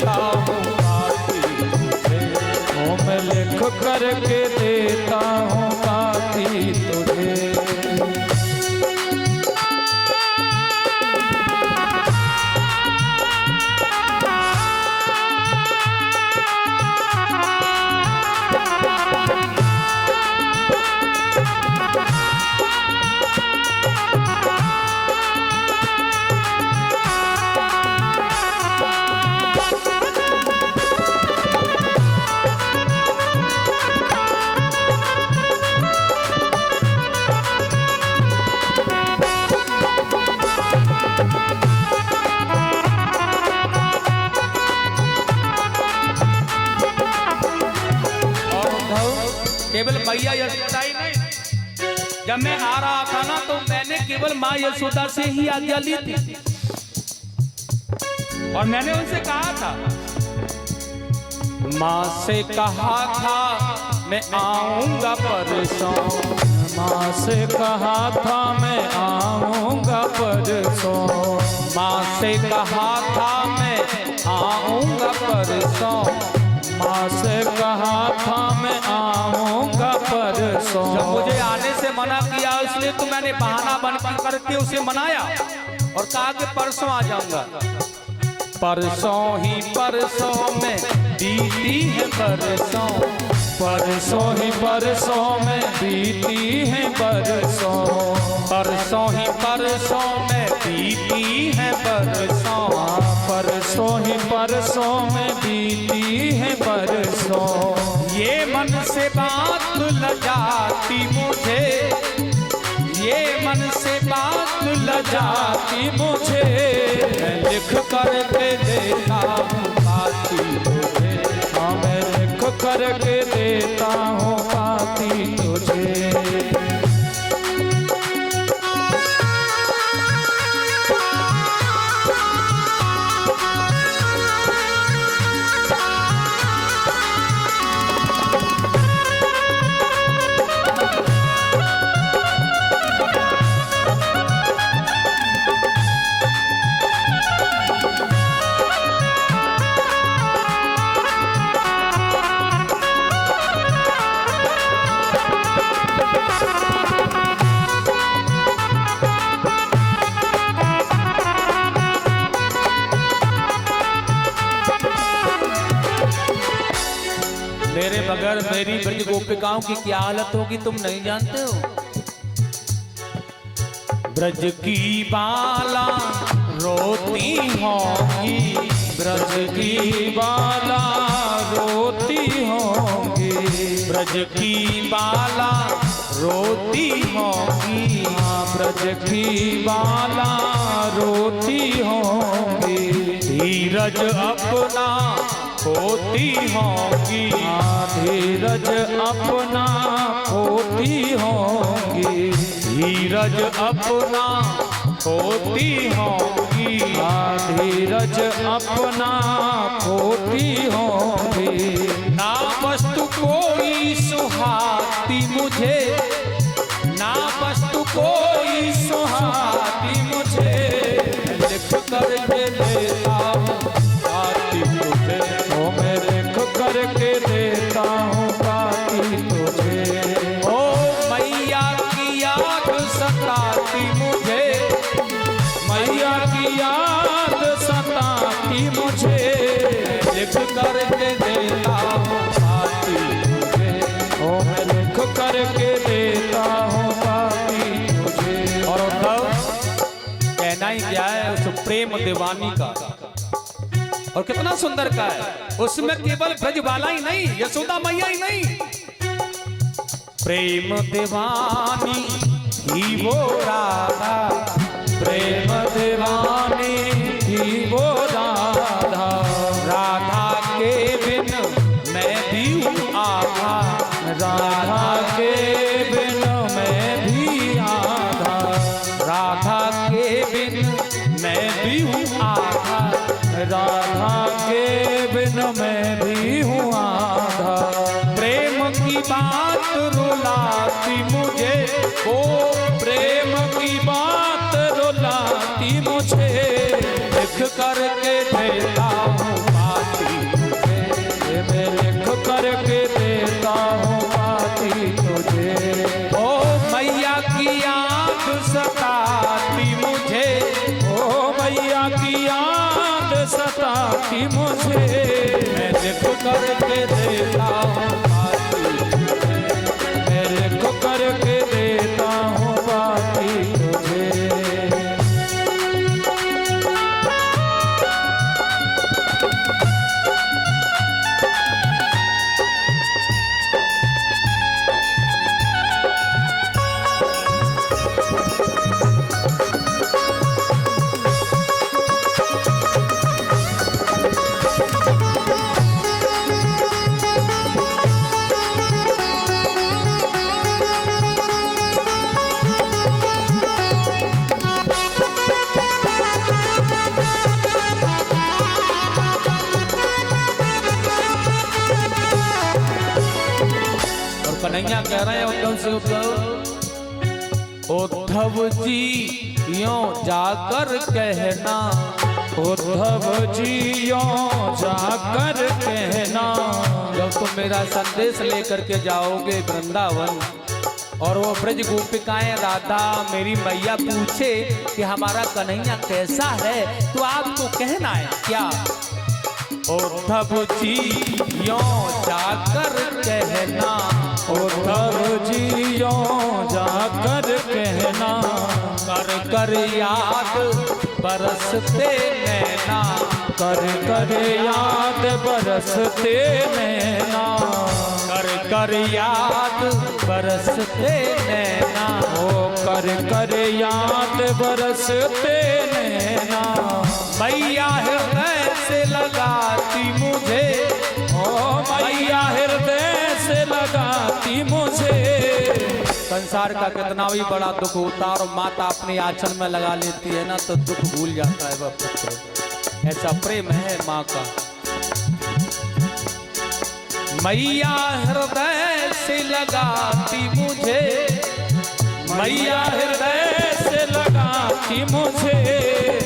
देता हूँ पाती तुझे, ओ मैं लिख करके देता हूँ पाती तुझे। केवल मैया यशोदा ही नहीं, जब मैं आ रहा था ना तो मैंने केवल माँ यशोदा से ही आज्ञा ली थी और मैंने उनसे कहा था, माँ से कहा था मैं आऊंगा परसों, माँ से कहा था मैं आऊंगा परसों, माँ से कहा था मैं आऊंगा परसों, माँ से कहा था मैं आऊंगा परसों। जब मुझे आने से मना किया इसलिए तो मैंने बहाना बन करके उसे मनाया और कहा कि परसों आ जाऊंगा। परसों ही परसों में बीती है परसों, परसों ही परसों में बीती है परसों, परसों ही परसों में बीती है परसों, परसों ही परसों में बीती है परसों। ये मन से बात लजाती मुझे, ये मन से बात लजाती मुझे, मैं लिख करके देता हूँ पाती तुझे, हाँ मैं लिख करके देता हूँ पाती तुझे। मेरे बगैर मेरी ब्रज गोपिकाओं की क्या हालत होगी तुम नहीं जानते हो। ब्रज की बाला रोती होंगी, ब्रज की बाला रोती होंगी, ब्रज की बाला रोती होंगी, ब्रज की बाला रोती होंगी, धीरज अपना खोती होंगी, धीरज अपना खोती होंगी, धीरज अपना खोती होंगी, धीरज अपना खोती होंगी। ना वस्तु कोई सुहाती मुझे, ना वस्तु कोई सुहाती मुझे, लिख करके देता हूँ पाती तुझे, ओ मैं लिख करके देता हूँ पाती तुझे। ओ मैया की याद सताती मुझे, मैया की याद सताती मुझे, लिख करके देता हूँ पाती तुझे, ओ मैं लिख करके देता हूँ पाती तुझे। और कहना ही क्या है उस प्रेम दीवानी का, और कितना सुंदर का है, उसमें केवल ब्रजबाला ही नहीं, यशोदा मैया ही नहीं, प्रेम दीवानी ही वो राधा, प्रेम दीवानी थी वो राधा, राधा के बिन मैं भी हूँ आधा, राधा के बिन मैं भी आधा, राधा के बिन मैं भी हूँ आधा, राधा के बिन मैं भी हूँ आधा। प्रेम की बात रुलाती मुझे, ओ प्रेम की बात रुलाती मुझे, लिख करके देता हूँ पाती मैं लिख करके देता हूँ पाती तुझे। ओ मैया की याद सताती मुझे, ओ मैया की याद सताती मुझे, मैं लिख करके देता हूँ पाती तुझे, मैं लिख करके देता हूँ पाती तुझे। कन्हैया कह रहे हैं उद्धव से, उद्धव जी यों जाकर कहना, उद्धव जी यों जाकर कहना, जब तुम मेरा संदेश लेकर के जाओगे वृंदावन और वो ब्रज गोपिकाएं राधा मेरी मैया पूछे कि हमारा कन्हैया कैसा है, तो आपको कहना है क्या? उद्धव जी यों जाकर कहना, उद्धव जी यों जाकर कहना, कर कर याद बरसते नैना, कर कर याद बरसते नैना, कर कर याद बरसते नैना, ओ कर कर याद बरसते नैना, मैया हृदय से लगाती मुझे, ओ मैया हृदय से लगाती मुझे। संसार का कितना भी बड़ा दुख होता और माता अपने आंचल में लगा लेती है ना तो दुख भूल जाता है वह पुत्र। ऐसा प्रेम है माँ का। मैया हृदय से लगाती मुझे, मैया हृदय से लगाती मुझे,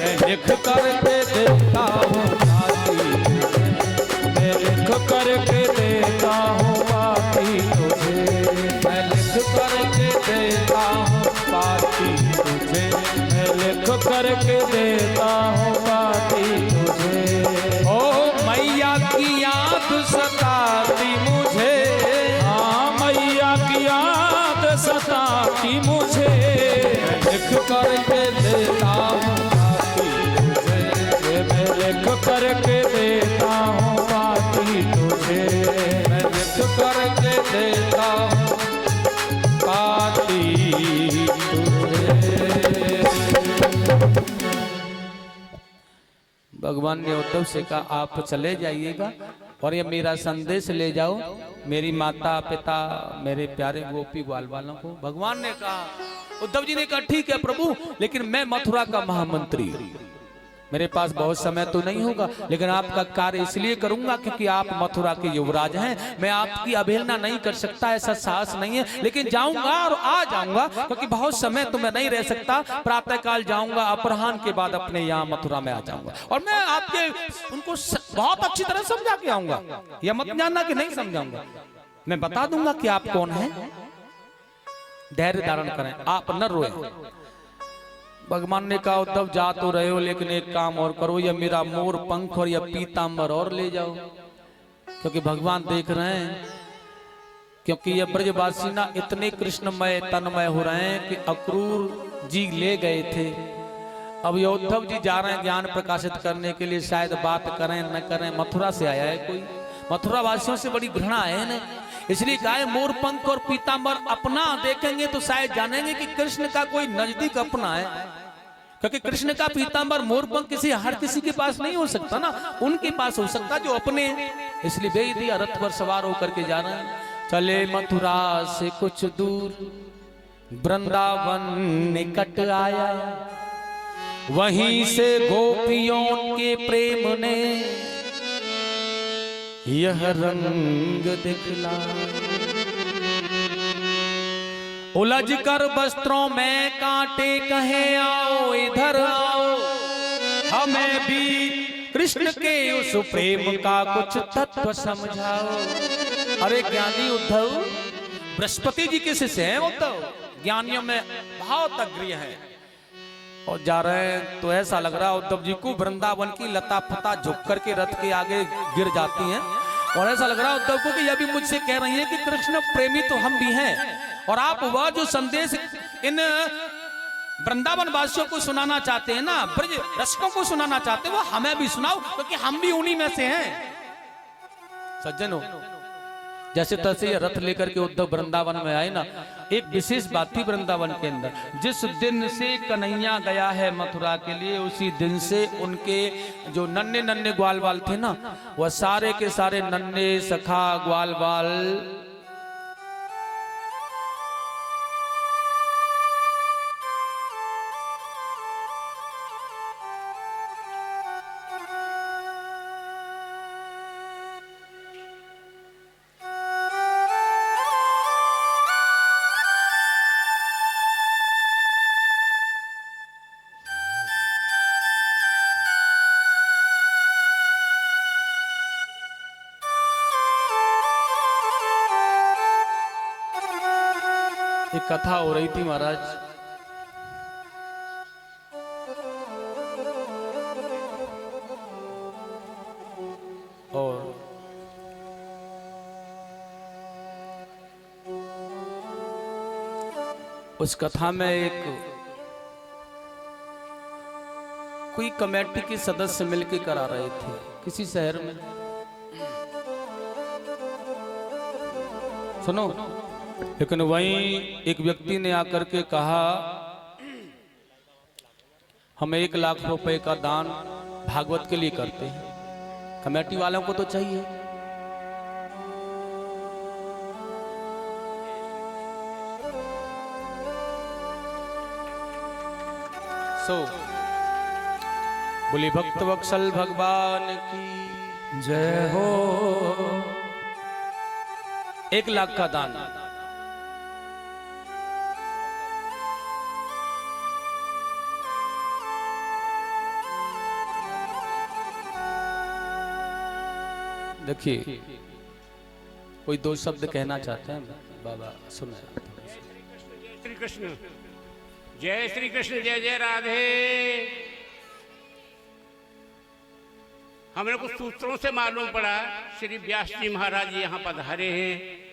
मैं लिख करके देता हूँ पाती, मैं लिख करके देता हूँ पाती तुझे, मैं लिख करके देता हूँ पाती तुझे, मैं लिख करके देता हूँ पाती तुझे। ओ मैया की याद सताती मुझे, हाँ मैया की याद सताती मुझे, मैं लिख करके देता हूँ पाती तुझे, मैं लिख करके देता हूँ पाती तुझे, मैं लिख करके देता हूँ पाती तुझे। भगवान ने उद्धव से कहा आप चले जाइएगा और ये मेरा संदेश ले जाओ मेरी माता पिता मेरे प्यारे गोपी ग्वाल वालों को। भगवान ने कहा, उद्धव जी ने कहा ठीक है प्रभु, लेकिन मैं मथुरा का महामंत्री, मेरे पास बहुत समय तो नहीं होगा, लेकिन आपका कार्य इसलिए करूंगा क्योंकि आप मथुरा के युवराज हैं, मैं आपकी अवहेलना नहीं कर सकता, ऐसा साहस नहीं है, लेकिन जाऊंगा और आ जाऊंगा क्योंकि बहुत समय तो मैं नहीं रह सकता। प्रातः काल जाऊंगा, अपराह्न के बाद अपने यहाँ मथुरा में आ जाऊंगा और मैं आपके उनको बहुत अच्छी तरह समझा के आऊंगा। यह मत जानना कि नहीं समझाऊंगा, मैं बता दूंगा कि आप कौन है। धैर्य धारण करें, आप न रोए। भगवान ने कहा उद्धव जा तो रहे हो, लेकिन एक काम और करो, या मेरा मोर पंख और या पीतांबर और ले जाओ, क्योंकि भगवान देख रहे हैं, क्योंकि ये ब्रजवासी ना इतने कृष्णमय तन्मय हो रहे हैं कि अक्रूर जी ले गए थे, अब ये उद्धव जी जा रहे हैं ज्ञान प्रकाशित करने के लिए, शायद बात करें न करें, मथुरा से आया है कोई, मथुरा वासियों से बड़ी घृणा है ना, इसलिए कहा मोर पंख और पीतांबर अपना देखेंगे तो शायद जानेंगे कि कृष्ण का कोई नजदीक अपना है, क्योंकि कृष्ण का पीतांबर मोर पंख किसी हर किसी के पास नहीं हो सकता ना, उनके पास हो सकता जो अपने, इसलिए भेज दिया, रथ पर सवार होकर के जा रहे हैं। चले मथुरा से कुछ दूर वृंदावन निकट आया, वहीं से गोपियों के प्रेम ने यह रंग दिखला, उलझ कर वस्त्रों में कांटे कहे आओ इधर आओ, हमें भी कृष्ण के उस प्रेम का कुछ तत्व समझाओ। अरे ज्ञानी उद्धव, बृहस्पति जी के शिष्य हैं उद्धव, ज्ञानियों में बहुत अग्रणी है। और जा रहे हैं तो ऐसा लग रहा है उद्धव जी को वृंदावन की लता फता झुक करके रथ के आगे गिर जाती हैं। और ऐसा लग रहा है उद्धव को कि यह भी मुझसे कह रही है कि कृष्ण प्रेमी तो हम भी हैं, और आप वह जो संदेश इन वृंदावन वासियों को सुनाना चाहते हैं ना, ब्रज रसिकों को सुनाना चाहते हैं, वो हमें भी सुनाओ, क्योंकि हम भी उन्हीं में से हैं। सज्जनों, जैसे तैसे ये रथ लेकर के उद्धव वृंदावन में आए ना, एक विशेष बात थी वृंदावन के अंदर। जिस दिन से कन्हैया गया है मथुरा के लिए, उसी दिन से उनके जो नन्हे नन्हे ग्वाल बाल थे ना, वह सारे के सारे नन्हे सखा ग्वाल बाल एक कथा हो रही थी महाराज। और उस कथा में एक कोई कमेटी के सदस्य मिलकर करा रहे थे किसी शहर में। सुनो, लेकिन वहीं एक व्यक्ति ने आकर के कहा, हम 1 लाख रुपए का दान भागवत के लिए करते हैं, कमेटी वालों को तो चाहिए। बोली भक्त वत्सल भगवान की जय हो। 1 लाख का दान। देखिए, कोई 2 शब्द कहना चाहते हैं बाबा, सुने। श्री कृष्ण, जय श्री कृष्ण, जय जय राधे। हमें कुछ सूत्रों से मालूम पड़ा श्री व्यास जी महाराज यहाँ पधारे हैं